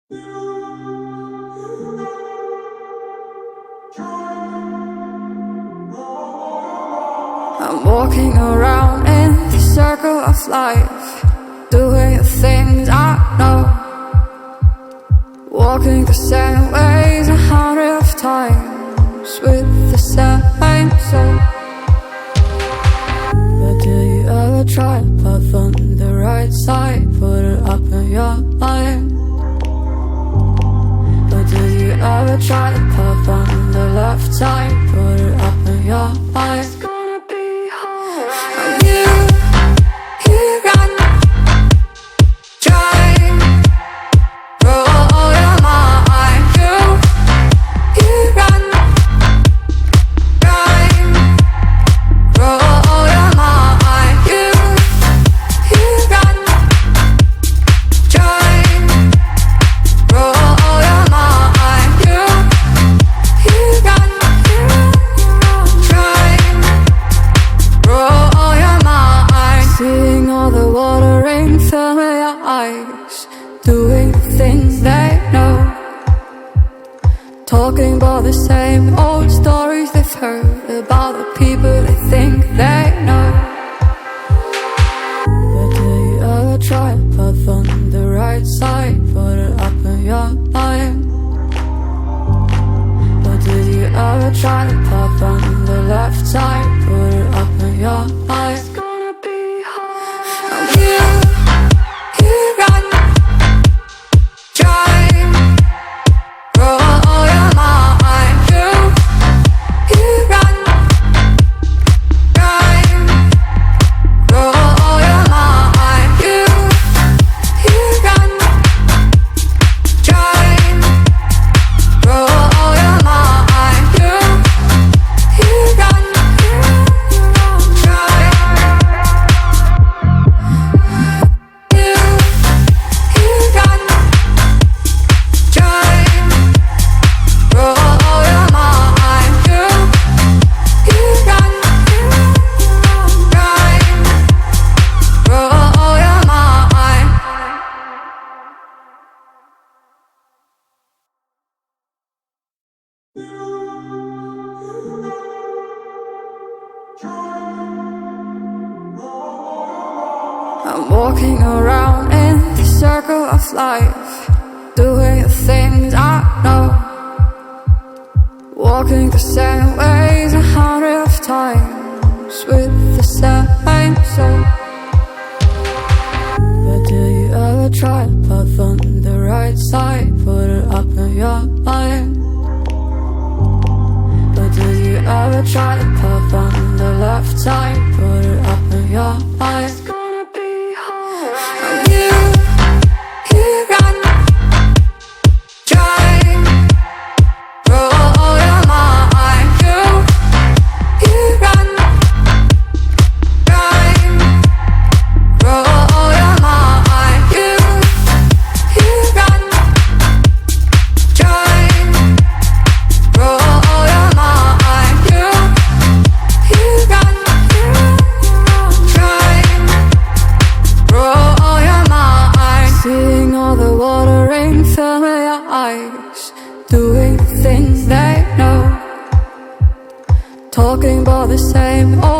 I'm walking around in the circle of life, doing the things I know, walking the same ways 100 times with the same soul. But do you ever try to path on the right side, put it up in your mind? But do you ever try to path on the left side, put it up in your mind? Doing things they know, talking about the same old stories they've heard about the people they think they know. But do you ever try to path on the right side, put it up in your mind? But do you ever try to path on the left side, put it up in your mind? It's gonna be hard. You run. I'm walking around in the circle of life, doing the things I know, walking the same ways 100 times with the same soul. But do you ever try to path on the right side, put it up in your mind? But do you ever try to path on the left side, put it up in your mind? Doing things they know, talking about the same old